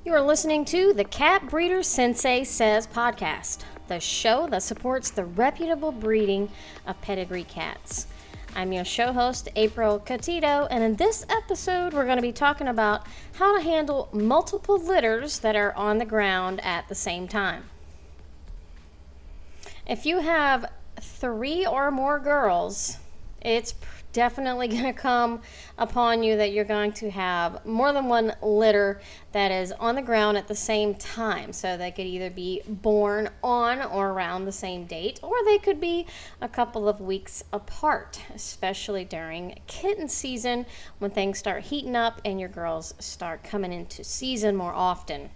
You are listening to the Cat Breeder Sensei Says podcast, the show that supports the reputable breeding of pedigree cats. I'm your show host, April Catito, and in this episode, we're going to be talking about how to handle multiple litters that are on the ground at the same time. If you have 3 or more girls, it's definitely going to come upon you that you're going to have more than one litter that is on the ground at the same time. So they could either be born on or around the same date, or they could be a couple of weeks apart, especially during kitten season when things start heating up and your girls start coming into season more often.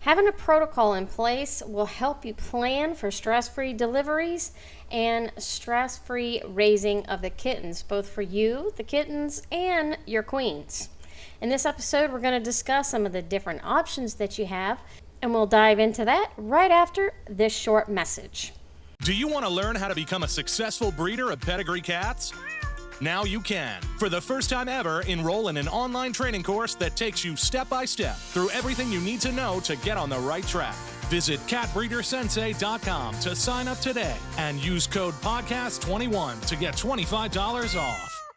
Having a protocol in place will help you plan for stress-free deliveries and stress-free raising of the kittens, both for you, the kittens, and your queens. In this episode, we're going to discuss some of the different options that you have, and we'll dive into that right after this short message. Do you want to learn how to become a successful breeder of pedigree cats? Now you can. For the first time ever, enroll in an online training course that takes you step by step through everything you need to know to get on the right track. Visit catbreedersensei.com to sign up today and use code podcast21 to get $25 off.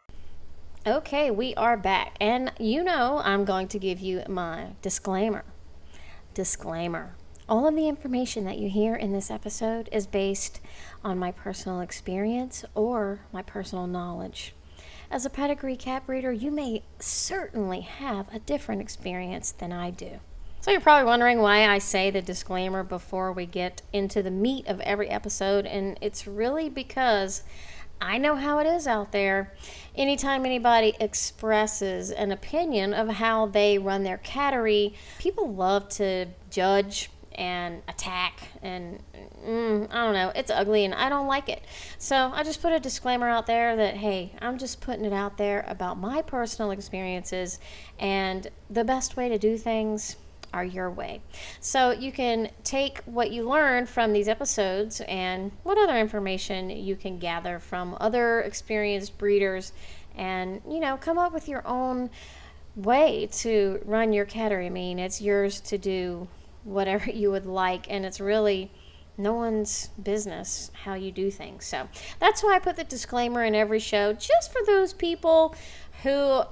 Okay, we are back, and you know I'm going to give you my disclaimer. All of the information that you hear in this episode is based on my personal experience or my personal knowledge. As a pedigree cat breeder, you may certainly have a different experience than I do. So you're probably wondering why I say the disclaimer before we get into the meat of every episode, and it's really because I know how it is out there. Anytime anybody expresses an opinion of how they run their cattery, people love to judge and attack, and I don't know, it's ugly and I don't like it. So I just put a disclaimer out there that, hey, I'm just putting it out there about my personal experiences, and the best way to do things are your way. So you can take what you learned from these episodes and what other information you can gather from other experienced breeders and, come up with your own way to run your cattery. I mean, it's yours to do whatever you would like, and it's really no one's business how you do things. So that's why I put the disclaimer in every show, just for those people who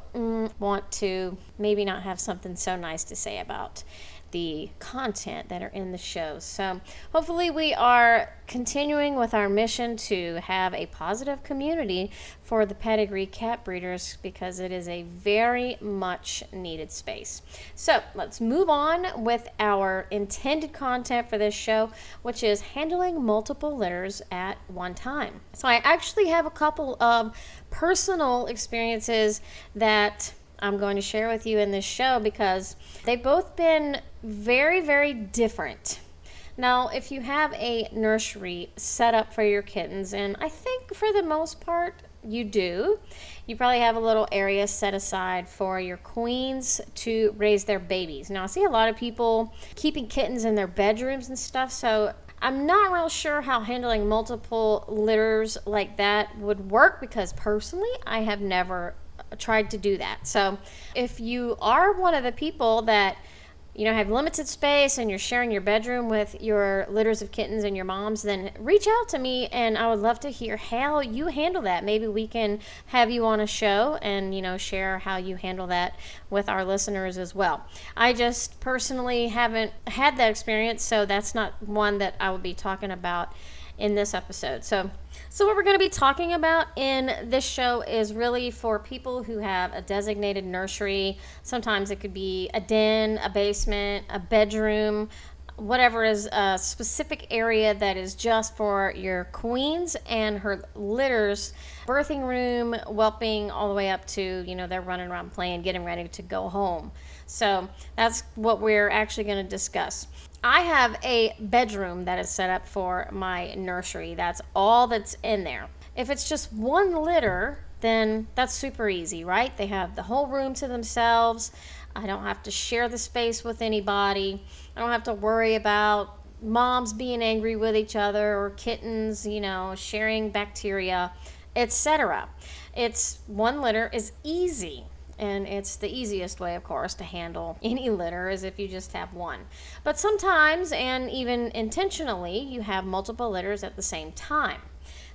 want to maybe not have something so nice to say about the content that are in the show. So hopefully we are continuing with our mission to have a positive community for the pedigree cat breeders, because it is a very much needed space. So let's move on with our intended content for this show, which is handling multiple litters at one time. So I actually have a couple of personal experiences that I'm going to share with you in this show, because they've both been very, very different. Now, if you have a nursery set up for your kittens, and I think for the most part you do, you probably have a little area set aside for your queens to raise their babies. Now, I see a lot of people keeping kittens in their bedrooms and stuff, so I'm not real sure how handling multiple litters like that would work, because personally I have never tried to do that. So if you are one of the people that have limited space and you're sharing your bedroom with your litters of kittens and your moms, then reach out to me and I would love to hear how you handle that. Maybe we can have you on a show and share how you handle that with our listeners as well. I just personally haven't had that experience, so that's not one that I will be talking about in this episode. So what we're going to be talking about in this show is really for people who have a designated nursery. Sometimes it could be a den, a basement, a bedroom, whatever is a specific area that is just for your queens and her litters, birthing room, whelping, all the way up to, they're running around playing, getting ready to go home. So that's what we're actually going to discuss. I have a bedroom that is set up for my nursery. That's all that's in there. If it's just one litter, then that's super easy, right? They have the whole room to themselves. I don't have to share the space with anybody. I don't have to worry about moms being angry with each other or kittens, sharing bacteria, etc. It's one litter is easy. And it's the easiest way, of course, to handle any litter is if you just have one. But sometimes, and even intentionally, you have multiple litters at the same time.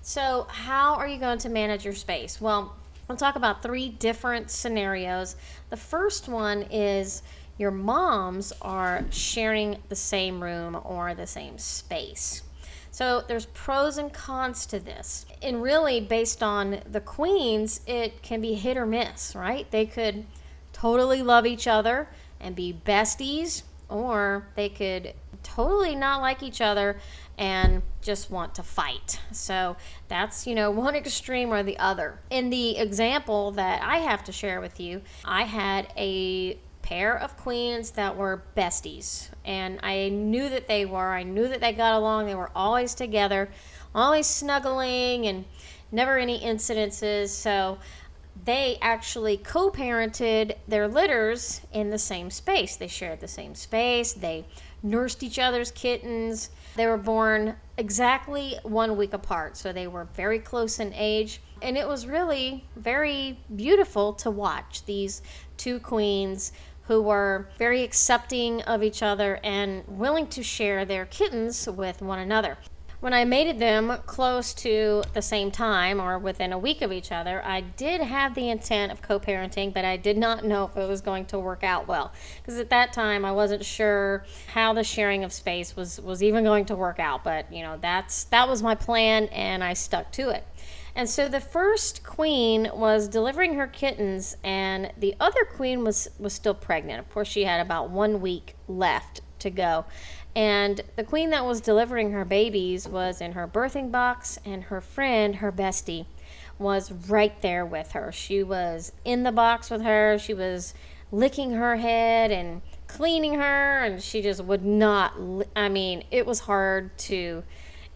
So how are you going to manage your space? Well, I'll talk about 3 different scenarios. The first one is your moms are sharing the same room or the same space. So there's pros and cons to this. And really, based on the queens, it can be hit or miss, right? They could totally love each other and be besties, or they could totally not like each other and just want to fight. So that's, one extreme or the other. In the example that I have to share with you, I had a pair of queens that were besties, and I knew that they got along. They were always together, always snuggling, and never any incidences. So they actually co-parented their litters in the same space. They shared the same space. They nursed each other's kittens. They were born exactly 1 week apart, so they were very close in age. And it was really very beautiful to watch these 2 queens who were very accepting of each other and willing to share their kittens with one another. When I mated them close to the same time or within a week of each other, I did have the intent of co-parenting, but I did not know if it was going to work out well. Because at that time, I wasn't sure how the sharing of space was even going to work out. But, that was my plan, and I stuck to it. And so the first queen was delivering her kittens, and the other queen was still pregnant. Of course, she had about 1 week left to go. And the queen that was delivering her babies was in her birthing box, and her friend, her bestie, was right there with her. She was in the box with her. She was licking her head and cleaning her, and she just would not, it was hard to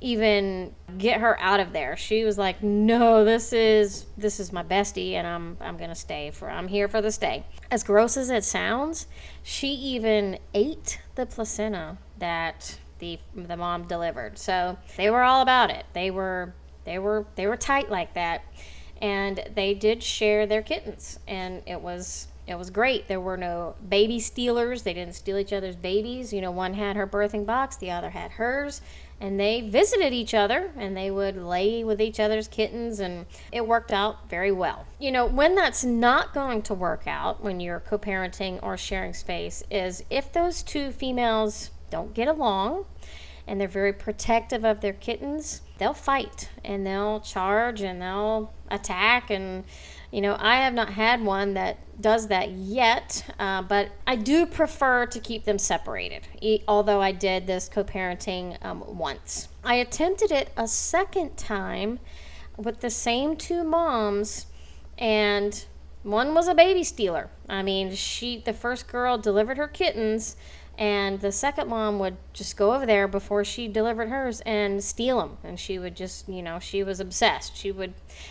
even get her out of there. She was like, no, this is my bestie, and I'm gonna stay I'm here for the stay. As gross as it sounds, she even ate the placenta that the mom delivered. So they were all about it. They were tight like that, and they did share their kittens, and it was great. There were no baby stealers. They didn't steal each other's babies. One had her birthing box, the other had hers, and they visited each other, and they would lay with each other's kittens, and it worked out very well. When that's not going to work out, when you're co-parenting or sharing space, is if those 2 females don't get along and they're very protective of their kittens, they'll fight, and they'll charge, and they'll attack. And I have not had one that does that yet, but I do prefer to keep them separated, although I did this co-parenting once. I attempted it a second time with the same 2 moms, and one was a baby stealer. The first girl delivered her kittens, and the second mom would just go over there before she delivered hers and steal them. And she would just, she was obsessed.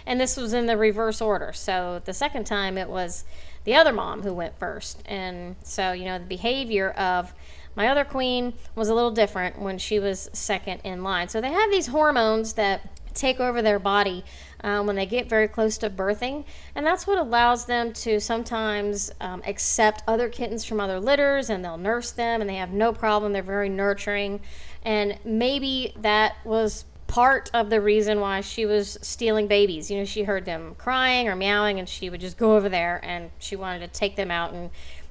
And this was in the reverse order. So the second time it was the other mom who went first. And so, the behavior of my other queen was a little different when she was second in line. So they have these hormones that take over their body when they get very close to birthing, and that's what allows them to sometimes accept other kittens from other litters, and they'll nurse them, and they have no problem. They're very nurturing, and maybe that was part of the reason why she was stealing babies. She heard them crying or meowing, and she would just go over there, and she wanted to take them out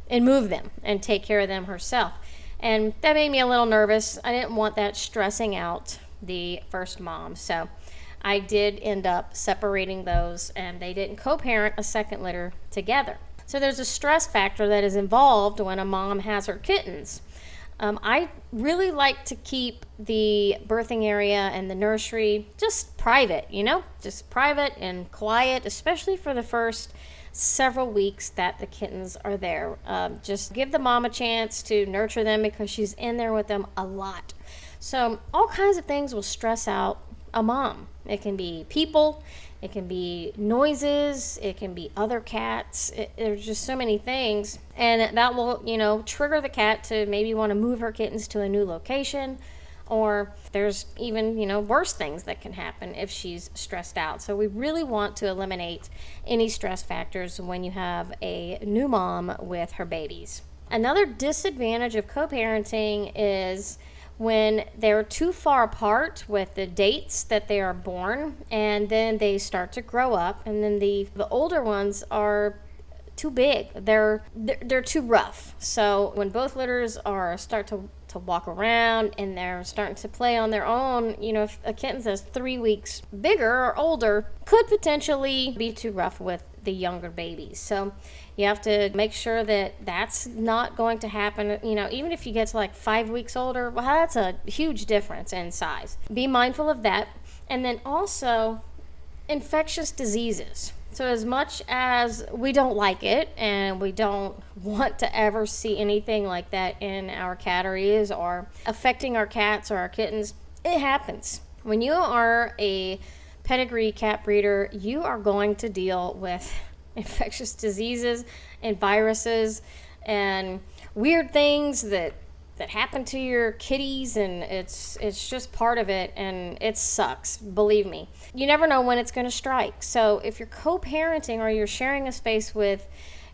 and move them and take care of them herself. And that made me a little nervous. I didn't want that stressing out the first mom. So I did end up separating those, and they didn't co-parent a second litter together. So there's a stress factor that is involved when a mom has her kittens. I really like to keep the birthing area and the nursery just private, just private and quiet, especially for the first several weeks that the kittens are there. Just give the mom a chance to nurture them because she's in there with them a lot. So all kinds of things will stress out a mom. It can be people, it can be noises, it can be other cats. There's just so many things, and that will, trigger the cat to maybe want to move her kittens to a new location, or there's even, worse things that can happen if she's stressed out. So we really want to eliminate any stress factors when you have a new mom with her babies. Another disadvantage of co-parenting is when they're too far apart with the dates that they are born, and then they start to grow up, and then the older ones are too big. They're too rough. So when both litters start to walk around and they're starting to play on their own, if a kitten that's 3 weeks bigger or older, could potentially be too rough with the younger babies. So you have to make sure that that's not going to happen. Even if you get to like 5 weeks older, well, that's a huge difference in size. Be mindful of that. And then also infectious diseases. So as much as we don't like it and we don't want to ever see anything like that in our catteries or affecting our cats or our kittens, it happens. When you are a pedigree cat breeder, you are going to deal with infectious diseases and viruses and weird things that happen to your kitties, and it's just part of it, and it sucks, believe me. You never know when it's going to strike. So if you're co-parenting or you're sharing a space with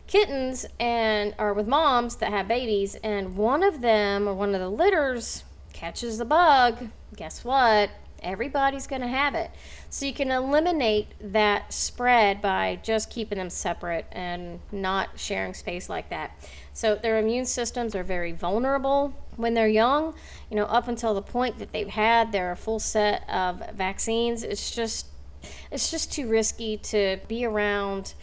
kittens or with moms that have babies, and one of them or one of the litters catches the bug, guess what? Everybody's going to have it. So you can eliminate that spread by just keeping them separate and not sharing space like that. So their immune systems are very vulnerable when they're young, up until the point that they've had their full set of vaccines. It's just too risky to be around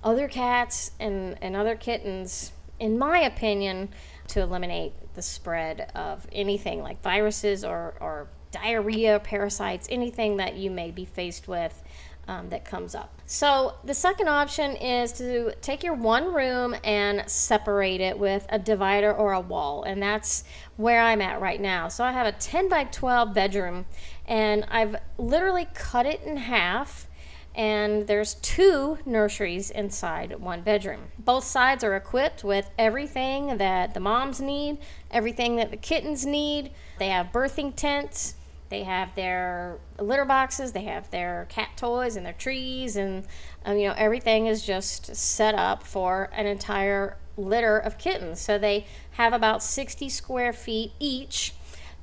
other cats and other kittens, in my opinion, to eliminate the spread of anything like viruses or diarrhea, parasites, anything that you may be faced with that comes up. So the second option is to take your one room and separate it with a divider or a wall, and that's where I'm at right now. So I have a 10 by 12 bedroom, and I've literally cut it in half, and there's 2 nurseries inside one bedroom. Both sides are equipped with everything that the moms need, everything that the kittens need. They have birthing tents. They have their litter boxes, they have their cat toys and their trees, and everything is just set up for an entire litter of kittens. So they have about 60 square feet each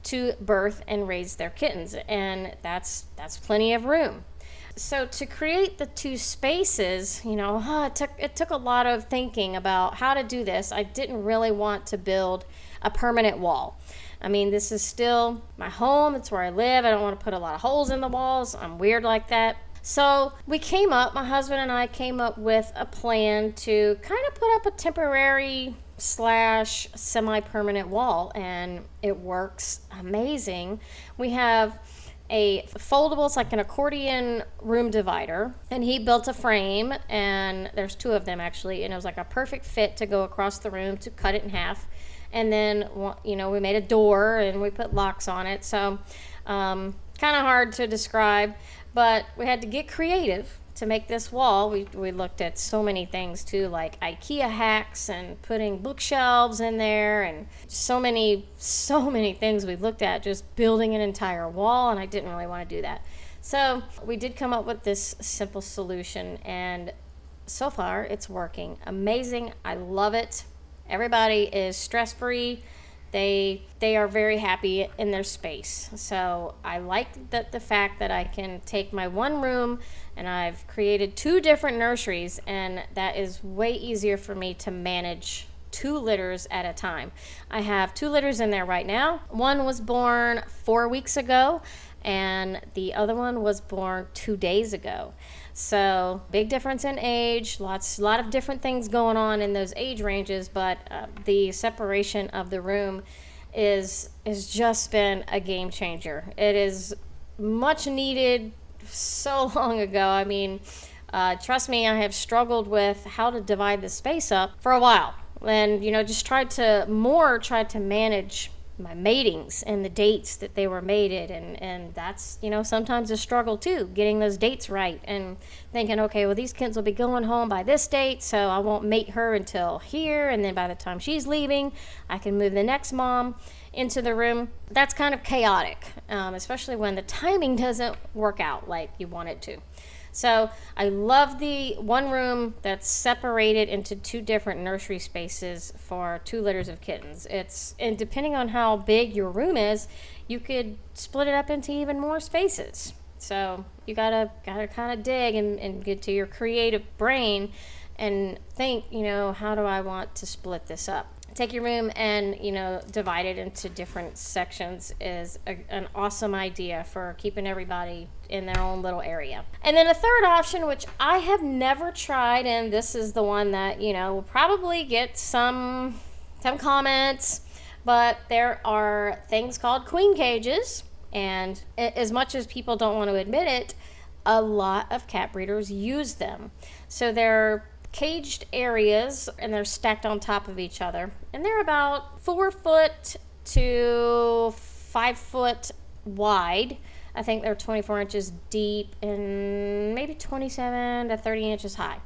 to birth and raise their kittens, and that's plenty of room. So to create the 2 spaces, it took a lot of thinking about how to do this. I didn't really want to build a permanent wall. I mean, this is still my home. It's where I live. I don't want to put a lot of holes in the walls. I'm weird like that. So my husband and I came up with a plan to kind of put up a temporary / semi-permanent wall, and it works amazing. We have a foldable, it's like an accordion room divider, and he built a frame, and there's 2 of them actually, and it was like a perfect fit to go across the room to cut it in half. And then, we made a door and we put locks on it. So kind of hard to describe, but we had to get creative to make this wall. We looked at so many things too, like IKEA hacks and putting bookshelves in there, and so many things we looked at just building an entire wall, and I didn't really want to do that. So we did come up with this simple solution, and so far it's working. Amazing. I love it. Everybody is stress-free. They are very happy in their space. So I like the fact that I can take my one room, and I've created 2 different nurseries, and that is way easier for me to manage 2 litters at a time. I have 2 litters in there right now. One was born 4 weeks ago, and the other one was born 2 days ago. So big difference in age, a lot of different things going on in those age ranges, but the separation of the room is just been a game changer. It is much needed so long ago. I mean, trust me, I have struggled with how to divide the space up for a while, and just tried to manage my matings and the dates that they were mated, and that's, sometimes a struggle too, getting those dates right and thinking, okay, well, these kids will be going home by this date, so I won't mate her until here, and then by the time she's leaving, I can move the next mom into the room. That's kind of chaotic, especially when the timing doesn't work out like you want it to. So I love the one room that's separated into 2 different nursery spaces for 2 litters of kittens. And depending on how big your room is, you could split it up into even more spaces. So you gotta kind of dig and get to your creative brain and think, how do I want to split this up? Take your room and, divide it into different sections is an awesome idea for keeping everybody in their own little area. And then a third option, which I have never tried, and this is the one that, will probably get some comments, but there are things called queen cages. And as much as people don't want to admit it, a lot of cat breeders use them. So they're caged areas, and they're stacked on top of each other, and they're about 4 foot to 5 foot wide. I think they're 24 inches deep and maybe 27 to 30 inches high.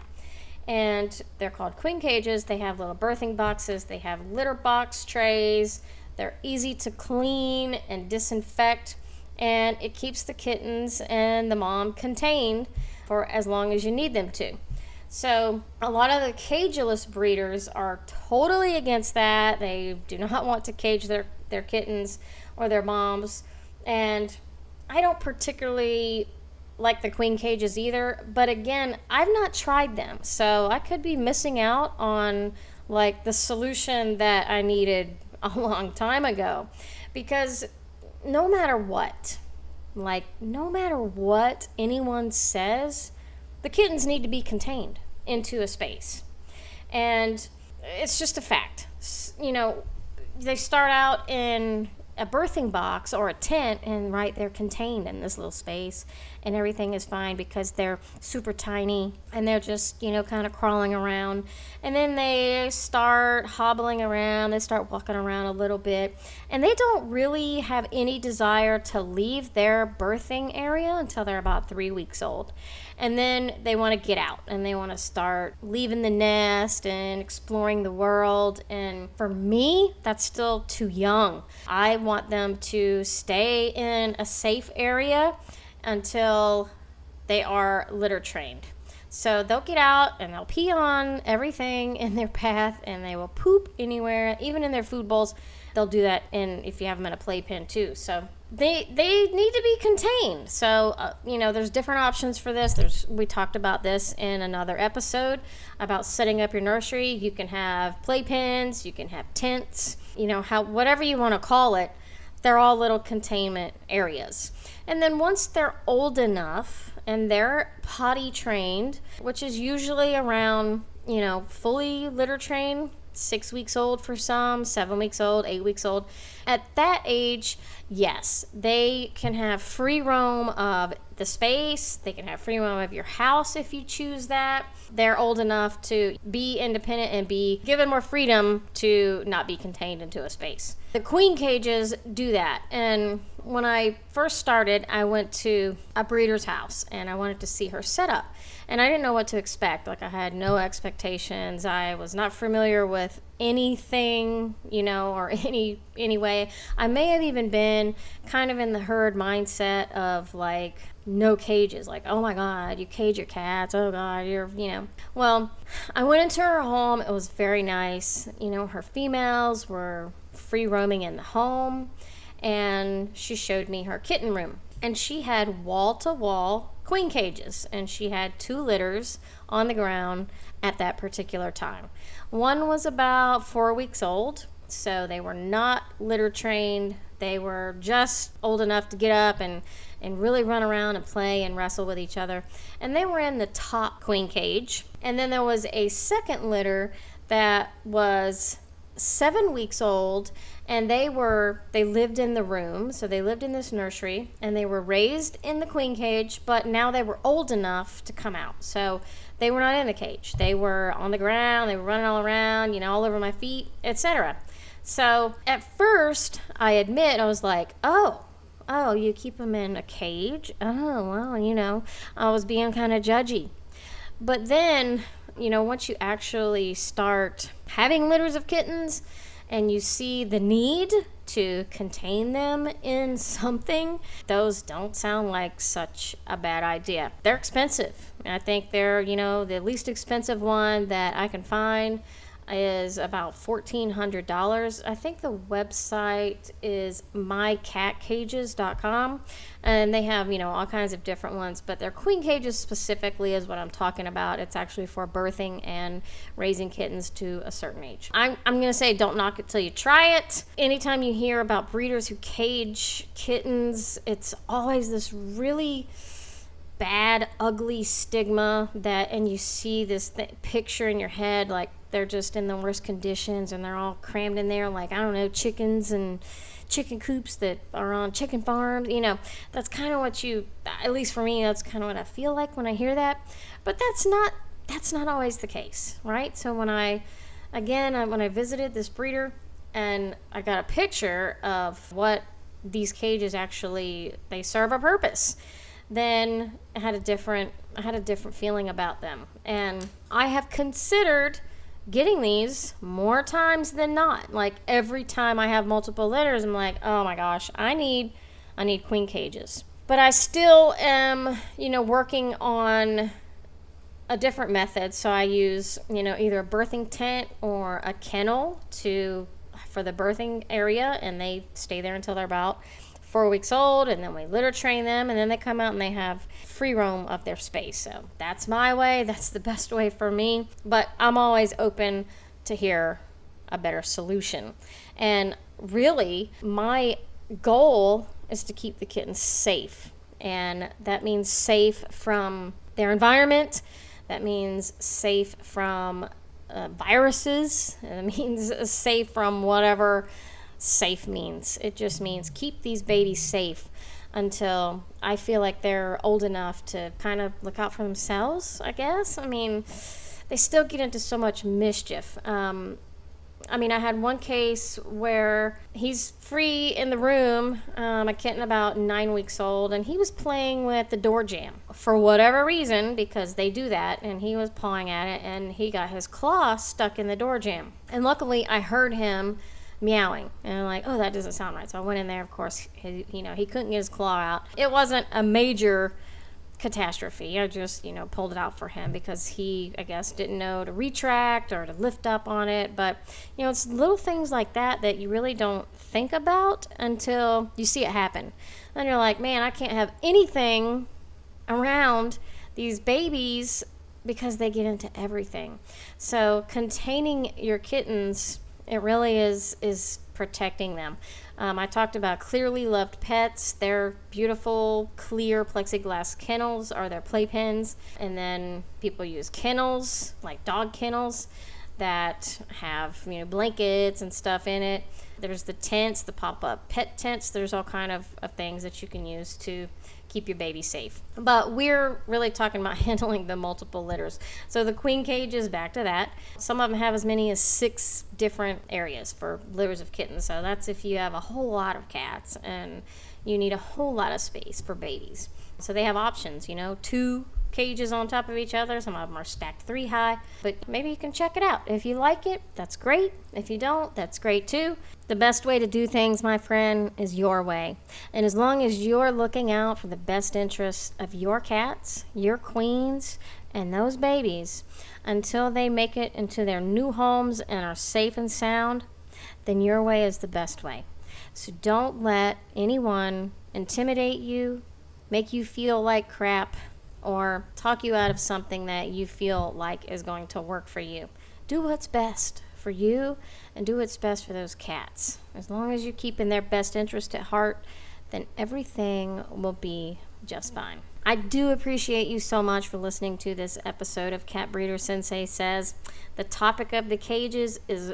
And they're called queen cages. They have little birthing boxes. They have litter box trays. They're easy to clean and disinfect, and it keeps the kittens and the mom contained for as long as you need them to. So a lot of the cageless breeders are totally against that. They do not want to cage their kittens or their moms. And I don't particularly like the queen cages either. But again, I've not tried them. So I could be missing out on like the solution that I needed a long time ago. Because no matter what anyone says, the kittens need to be contained into a space. And it's just a fact. They start out in a birthing box or a tent, and they're contained in this little space, and everything is fine because they're super tiny and they're just, kind of crawling around. And then they start hobbling around, they start walking around a little bit, and they don't really have any desire to leave their birthing area until they're about 3 weeks old. And then they want to get out and they want to start leaving the nest and exploring the world. And for me, that's still too young. I want them to stay in a safe area until they are litter trained. So they'll get out and they'll pee on everything in their path, and they will poop anywhere, even in their food bowls. They'll do that if you have them in a playpen too. So they need to be contained. So, there's different options for this. We talked about this in another episode about setting up your nursery. You can have playpens, you can have tents, whatever you want to call it. They're all little containment areas. And then once they're old enough and they're potty trained, which is usually around, fully litter trained, 6 weeks old for some, 7 weeks old, 8 weeks old. At that age, yes, they can have free roam of the space. They can have free roam of your house if you choose that. They're old enough to be independent and be given more freedom to not be contained into a space. The queen cages do that. And when I first started, I went to a breeder's house and I wanted to see her setup. And I didn't know what to expect. I had no expectations. I was not familiar with anything, or any way. I may have even been kind of in the herd mindset of no cages. Oh my God, you cage your cats. Oh God, Well, I went into her home. It was very nice. Her females were free roaming in the home, and she showed me her kitten room. And she had wall-to-wall queen cages, and she had 2 litters on the ground at that particular time. One was about 4 weeks old, so they were not litter trained. They were just old enough to get up and really run around and play and wrestle with each other. And they were in the top queen cage. And then there was a second litter that was 7 weeks old, and they lived in the room. So they lived in this nursery, and they were raised in the queen cage, but now they were old enough to come out. So they were not in the cage. They were on the ground. They were running all around, all over my feet, etc. So at first, I admit, I was like, oh, you keep them in a cage? Oh, well, I was being kind of judgy. But then, once you actually start having litters of kittens and you see the need to contain them in something, those don't sound like such a bad idea. They're expensive. I think they're, the least expensive one that I can find is about $1,400. I think the website is mycatcages.com, and they have all kinds of different ones, but their queen cages specifically is what I'm talking about. It's actually for birthing and raising kittens to a certain age. I'm gonna say don't knock it till you try it. Anytime you hear about breeders who cage kittens, it's always this really bad, ugly stigma and you see this picture in your head like they're just in the worst conditions and they're all crammed in there like, I don't know, chickens and chicken coops that are on chicken farms. That's kind of what at least for me, that's kind of what I feel like when I hear that. But that's not always the case, right? So when I visited this breeder and I got a picture of what these cages actually, they serve a purpose, then I had a different feeling about them. And I have considered getting these more times than not. Like every time I have multiple litters, I'm like, oh my gosh, I need queen cages. But I still am, working on a different method. So I use, either a birthing tent or a kennel for the birthing area, and they stay there until they're about 4 weeks old, and then we litter train them, and then they come out and they have free roam of their space. So that's my way. That's the best way for me. But I'm always open to hear a better solution. And really, my goal is to keep the kittens safe. And that means safe from their environment. That means safe from viruses. It means safe from whatever safe means. It just means keep these babies safe until I feel like they're old enough to kind of look out for themselves, I guess. I mean, they still get into so much mischief. I had one case where he's free in the room, a kitten about 9 weeks old, and he was playing with the door jamb for whatever reason, because they do that, and he was pawing at it, and he got his claw stuck in the door jamb. And luckily, I heard him meowing, and I'm like, oh, that doesn't sound right. So I went in there. Of course, he couldn't get his claw out. It wasn't a major catastrophe. I just pulled it out for him because he, I guess, didn't know to retract or to lift up on it. But it's little things like that you really don't think about until you see it happen. Then you're like, man, I can't have anything around these babies because they get into everything. So containing your kittens, it really is protecting them. I talked about clearly loved pets. They're beautiful, clear plexiglass kennels are their playpens. And then people use kennels, like dog kennels, that have blankets and stuff in it. There's the tents, the pop-up pet tents. There's all kind of things that you can use to keep your baby safe. But we're really talking about handling the multiple litters. So the queen cages, back to that. Some of them have as many as 6 different areas for litters of kittens. So that's if you have a whole lot of cats and you need a whole lot of space for babies. So they have options, 2 cages on top of each other. Some of them are stacked 3 high, but maybe you can check it out. If you like it, that's great. If you don't, that's great too. The best way to do things, my friend, is your way. And as long as you're looking out for the best interests of your cats, your queens, and those babies until they make it into their new homes and are safe and sound, then your way is the best way. So don't let anyone intimidate you, make you feel like crap, or talk you out of something that you feel like is going to work for you. Do what's best for you and do what's best for those cats. As long as you're keeping their best interest at heart, then everything will be just fine. I do appreciate you so much for listening to this episode of Cat Breeder Sensei Says. The topic of the cages is,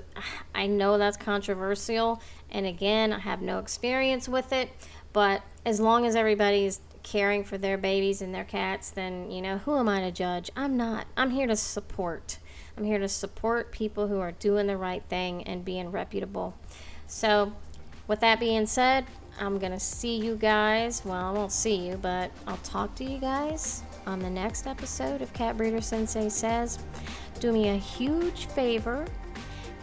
I know that's controversial, and again, I have no experience with it, but as long as everybody's caring for their babies and their cats, then who am I to judge? I'm not. I'm here to support. I'm here to support people who are doing the right thing and being reputable. So, with that being said, I'm going to see you guys. Well, I won't see you, but I'll talk to you guys on the next episode of Cat Breeder Sensei Says. Do me a huge favor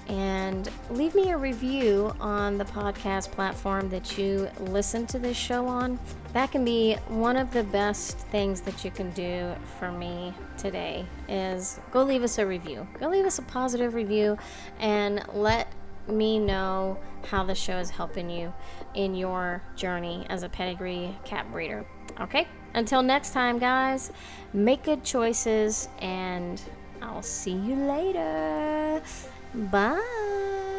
and leave me a review on the podcast platform that you listen to this show on. That can be one of the best things that you can do for me today, is go leave us a review. Go leave us a positive review and let me know how the show is helping you in your journey as a pedigree cat breeder. Okay? Until next time, guys, make good choices, and I'll see you later. Bye.